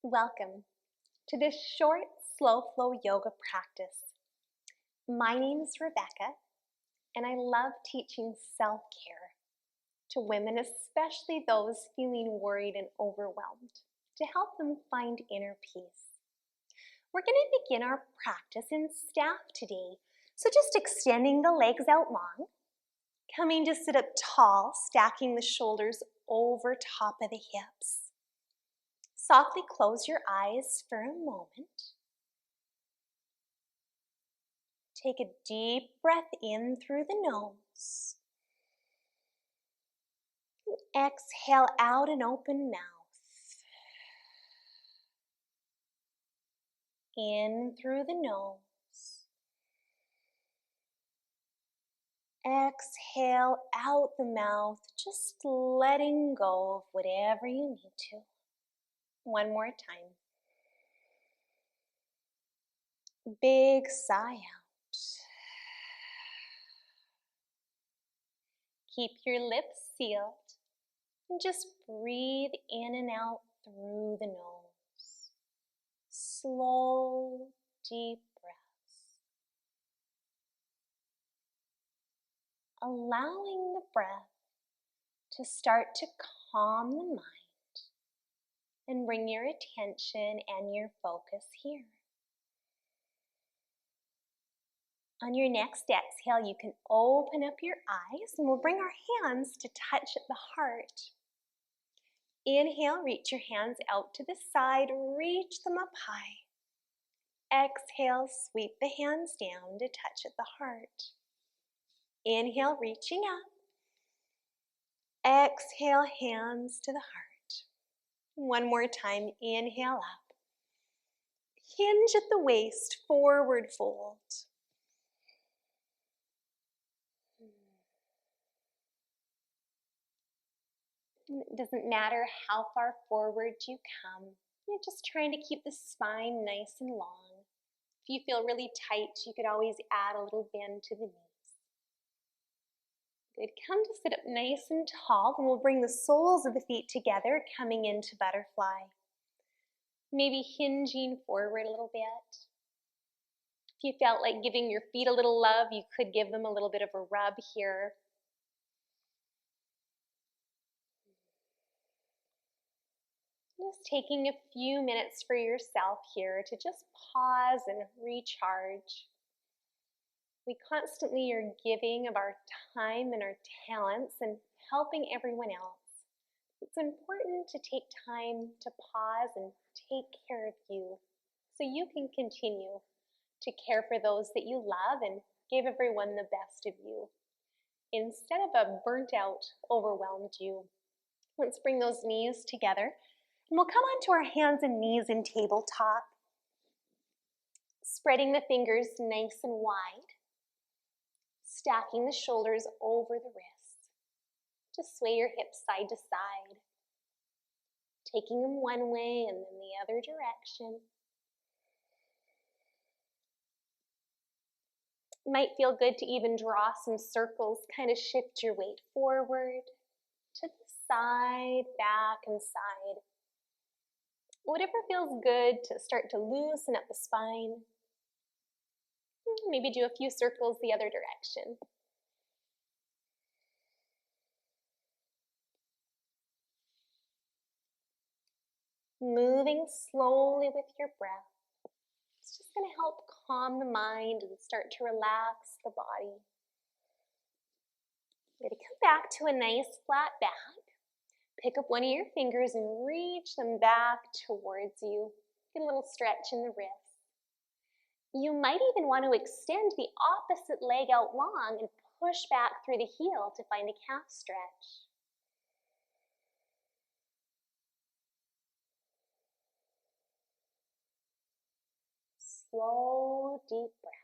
Welcome to this short, slow flow yoga practice. My name is Rebecca, and I love teaching self-care to women, especially those feeling worried and overwhelmed, to help them find inner peace. We're going to begin our practice in staff today, so just extending the legs out long, coming to sit up tall, stacking the shoulders over top of the hips. Softly close your eyes for a moment. Take a deep breath in through the nose. Exhale out an open mouth. In through the nose. Exhale out the mouth, just letting go of whatever you need to. One more time. Big sigh out. Keep your lips sealed and just breathe in and out through the nose. Slow, deep breaths. Allowing the breath to start to calm the mind and bring your attention and your focus here. On your next exhale, you can open up your eyes and we'll bring our hands to touch at the heart. Inhale, reach your hands out to the side, reach them up high. Exhale, sweep the hands down to touch at the heart. Inhale, reaching up. Exhale, hands to the heart. One more time, inhale up. Hinge at the waist, forward fold. It doesn't matter how far forward you come. You're just trying to keep the spine nice and long. If you feel really tight, you could always add a little bend to the knees. Good. Come to sit up nice and tall, and we'll bring the soles of the feet together, coming into butterfly. Maybe hinging forward a little bit. If you felt like giving your feet a little love, you could give them a little bit of a rub here. Just taking a few minutes for yourself here to just pause and recharge. We constantly are giving of our time and our talents and helping everyone else. It's important to take time to pause and take care of you so you can continue to care for those that you love and give everyone the best of you instead of a burnt out, overwhelmed you. Let's bring those knees together. And we'll come onto our hands and knees in tabletop, spreading the fingers nice and wide, stacking the shoulders over the wrists. Just sway your hips side to side, taking them one way and then the other direction. It might feel good to even draw some circles, kind of shift your weight forward, to the side, back, and side. Whatever feels good to start to loosen up the spine. Maybe do a few circles the other direction. Moving slowly with your breath. It's just going to help calm the mind and start to relax the body. You're going to come back to a nice flat back. Pick up one of your fingers and reach them back towards you. Get a little stretch in the wrist. You might even want to extend the opposite leg out long and push back through the heel to find a calf stretch. Slow, deep breaths.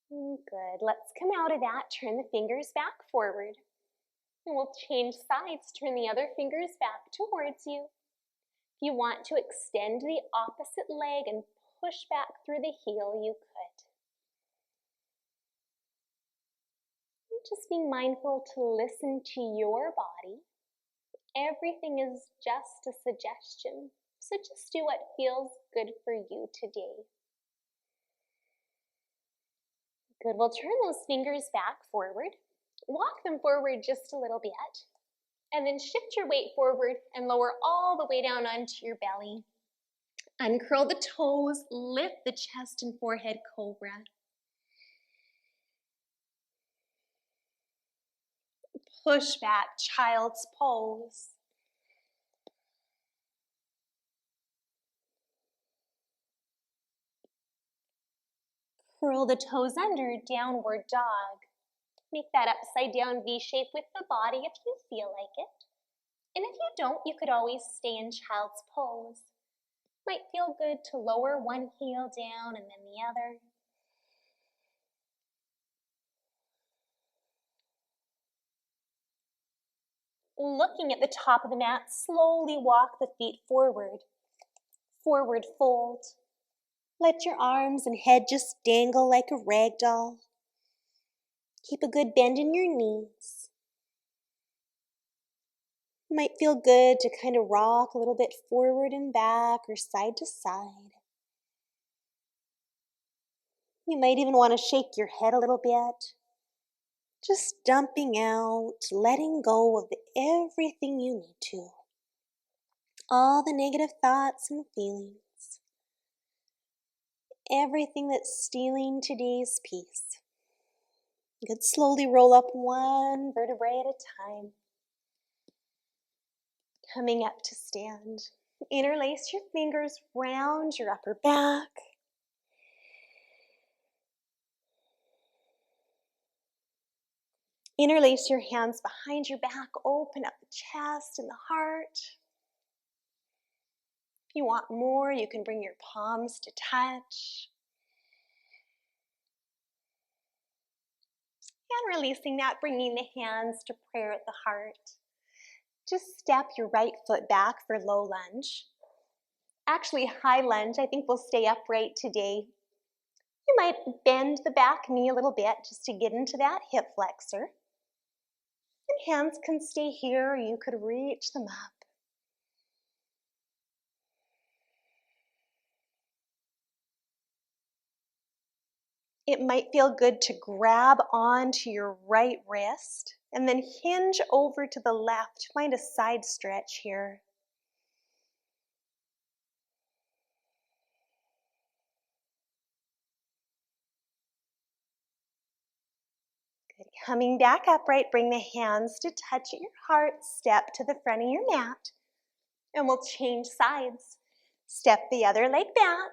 Good. Let's come out of that. Turn the fingers back forward. And we'll change sides. Turn the other fingers back towards you. If you want to extend the opposite leg and push back through the heel, you could. And just being mindful to listen to your body Everything is just a suggestion, so just do what feels good for you today. Good, we'll turn those fingers back forward. Walk them forward just a little bit, and then shift your weight forward and lower all the way down onto your belly. Uncurl the toes, lift the chest and forehead, cobra. Push back, child's pose. Curl the toes under, downward dog. Make that upside down V shape with the body if you feel like it. And if you don't, you could always stay in child's pose. Might feel good to lower one heel down and then the other. Looking at the top of the mat, slowly walk the feet forward. Forward fold. Let your arms and head just dangle like a rag doll. Keep a good bend in your knees. Might feel good to kind of rock a little bit forward and back or side to side. You might even want to shake your head a little bit. Just dumping out, letting go of everything you need to. All the negative thoughts and feelings. Everything that's stealing today's peace. You could slowly roll up one vertebrae at a time. Coming up to stand. Interlace your fingers round your upper back. Interlace your hands behind your back. Open up the chest and the heart. If you want more, you can bring your palms to touch. And releasing that, bringing the hands to prayer at the heart. Just step your right foot back for low lunge. Actually, high lunge. I think we'll stay upright today. You might bend the back knee a little bit just to get into that hip flexor. And hands can stay here, or you could reach them up. It might feel good to grab onto your right wrist and then hinge over to the left. Find a side stretch here. Good. Coming back upright, bring the hands to touch at your heart. Step to the front of your mat. And we'll change sides. Step the other leg back.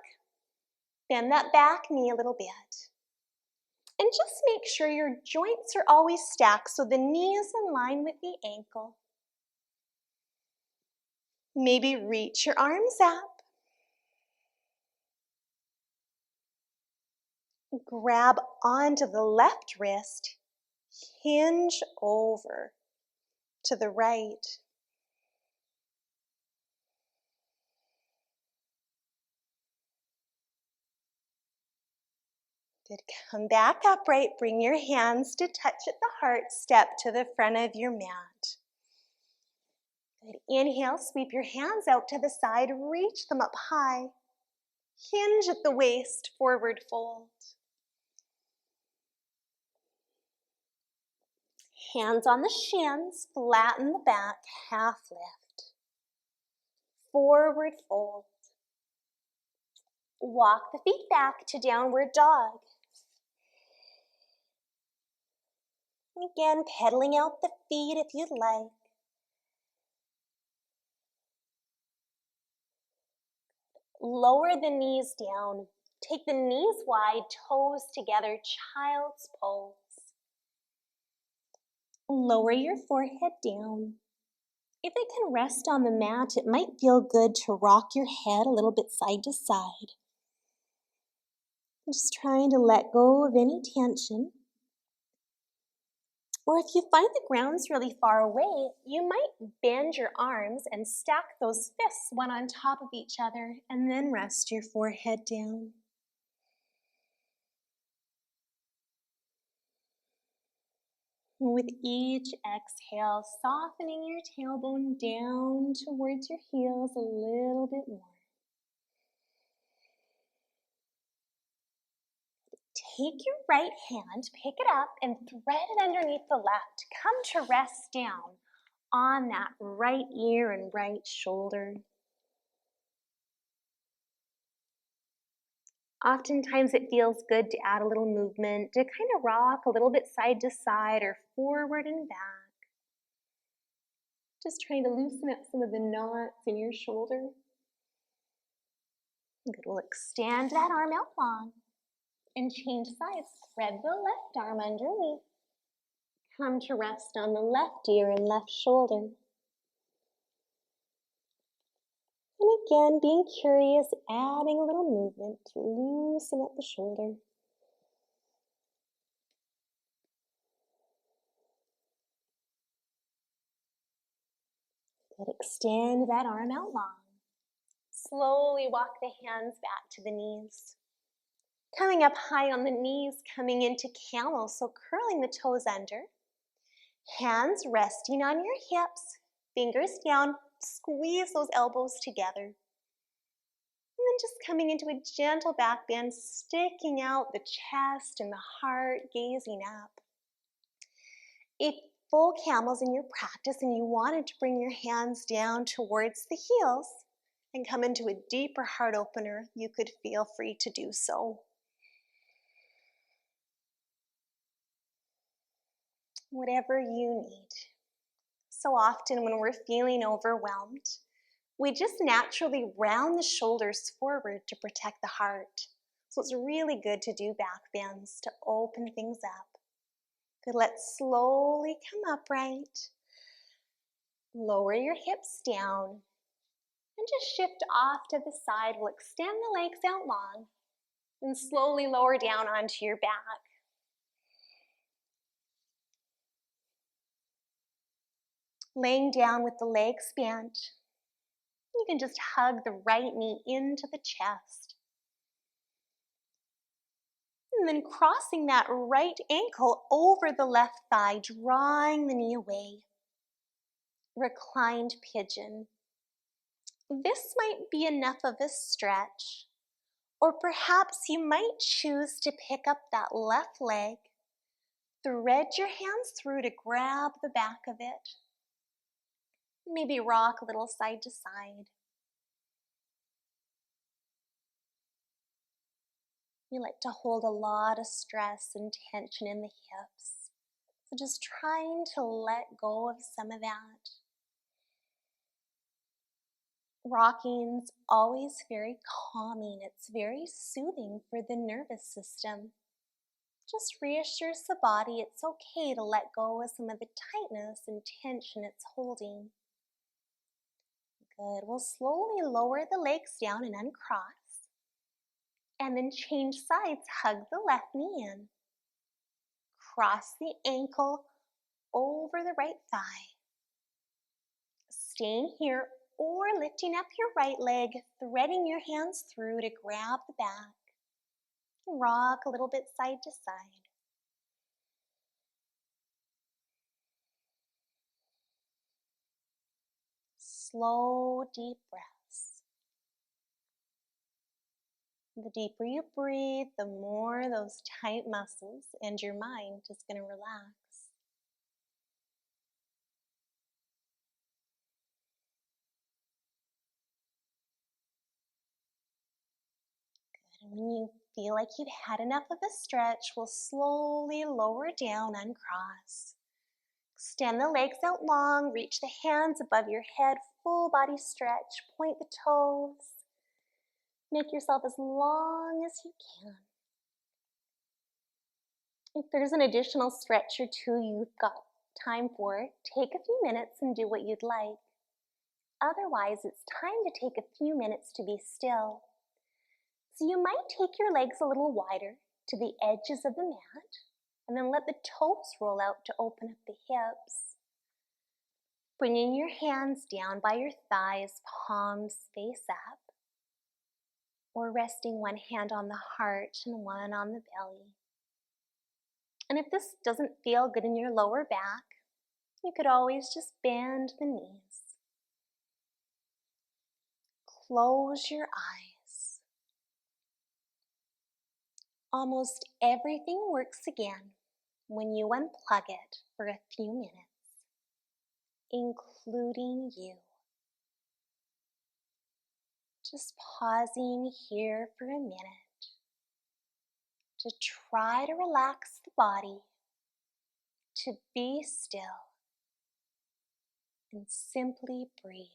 Bend that back knee a little bit. And just make sure your joints are always stacked so the knee is in line with the ankle. Maybe reach your arms up. Grab onto the left wrist. Hinge over to the right. Good. Come back upright. Bring your hands to touch at the heart. Step to the front of your mat. Good. Inhale, sweep your hands out to the side. Reach them up high. Hinge at the waist, forward fold. Hands on the shins, flatten the back, half lift. Forward fold. Walk the feet back to downward dog. Again, pedaling out the feet if you'd like. Lower the knees down. Take the knees wide, toes together, child's pose. Lower your forehead down. If it can rest on the mat, it might feel good to rock your head a little bit side to side. Just trying to let go of any tension. Or if you find the ground's really far away, you might bend your arms and stack those fists one on top of each other and then rest your forehead down. With each exhale, softening your tailbone down towards your heels a little bit more. Take your right hand, pick it up, and thread it underneath the left. Come to rest down on that right ear and right shoulder. Oftentimes it feels good to add a little movement, to kind of rock a little bit side to side or forward and back. Just trying to loosen up some of the knots in your shoulder. Good, we'll extend that arm out long and change sides. Thread the left arm underneath. Come to rest on the left ear and left shoulder. And again, being curious, adding a little movement to loosen up the shoulder. Good, extend that arm out long. Slowly walk the hands back to the knees. Coming up high on the knees, coming into camel, so curling the toes under. Hands resting on your hips, fingers down, squeeze those elbows together. And then just coming into a gentle back bend, sticking out the chest and the heart, gazing up. If full camel's in your practice and you wanted to bring your hands down towards the heels and come into a deeper heart opener, you could feel free to do so. Whatever you need. So often when we're feeling overwhelmed, we just naturally round the shoulders forward to protect the heart. So it's really good to do back bends to open things up. Good, let's slowly come upright. Lower your hips down and just shift off to the side. We'll extend the legs out long and slowly lower down onto your back. Laying down with the legs bent, you can just hug the right knee into the chest. And then crossing that right ankle over the left thigh, drawing the knee away. Reclined pigeon. This might be enough of a stretch, or perhaps you might choose to pick up that left leg, thread your hands through to grab the back of it. Maybe rock a little side to side. We like to hold a lot of stress and tension in the hips. So just trying to let go of some of that. Rocking's always very calming. It's very soothing for the nervous system. Just reassures the body it's okay to let go of some of the tightness and tension it's holding. Good. We'll slowly lower the legs down and uncross. And then change sides. Hug the left knee in. Cross the ankle over the right thigh. Staying here or lifting up your right leg, threading your hands through to grab the back. Rock a little bit side to side. Slow, deep breaths. The deeper you breathe, the more those tight muscles and your mind is going to relax. Good. And when you feel like you've had enough of a stretch, we'll slowly lower down, uncross. Extend the legs out long, reach the hands above your head, full body stretch, point the toes. Make yourself as long as you can. If there's an additional stretch or two you've got time for, take a few minutes and do what you'd like. Otherwise, it's time to take a few minutes to be still. So you might take your legs a little wider to the edges of the mat, and then let the toes roll out to open up the hips. Bringing your hands down by your thighs, palms face up, or resting one hand on the heart and one on the belly. And if this doesn't feel good in your lower back, you could always just bend the knees. Close your eyes. Almost everything works again when you unplug it for a few minutes, including you. Just pausing here for a minute to try to relax the body, to be still, and simply breathe.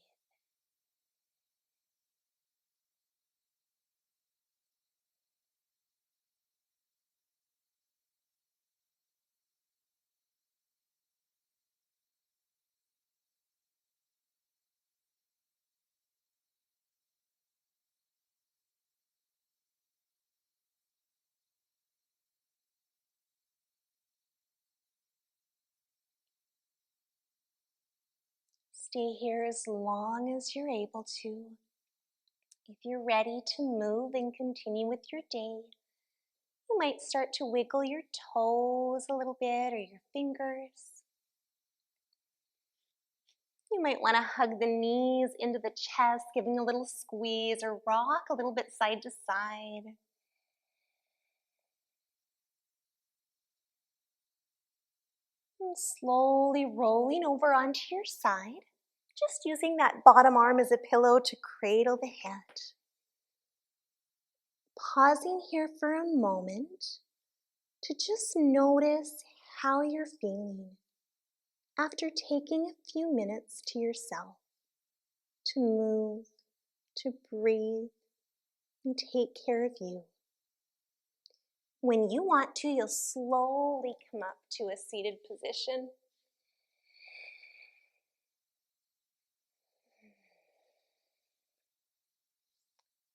Stay here as long as you're able to. If you're ready to move and continue with your day, you might start to wiggle your toes a little bit or your fingers. You might want to hug the knees into the chest, giving a little squeeze, or rock a little bit side to side. And slowly rolling over onto your side, just using that bottom arm as a pillow to cradle the head. Pausing here for a moment to just notice how you're feeling after taking a few minutes to yourself to move, to breathe, and take care of you. When you want to, you'll slowly come up to a seated position.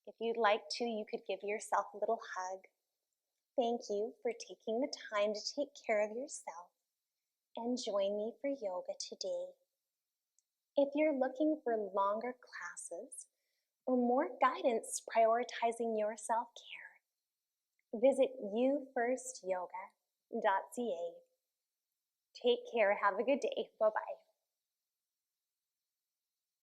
If you'd like to, you could give yourself a little hug. Thank you for taking the time to take care of yourself and join me for yoga today. If you're looking for longer classes or more guidance prioritizing your self-care, visit youfirstyoga.ca. Take care. Have a good day. Bye-bye.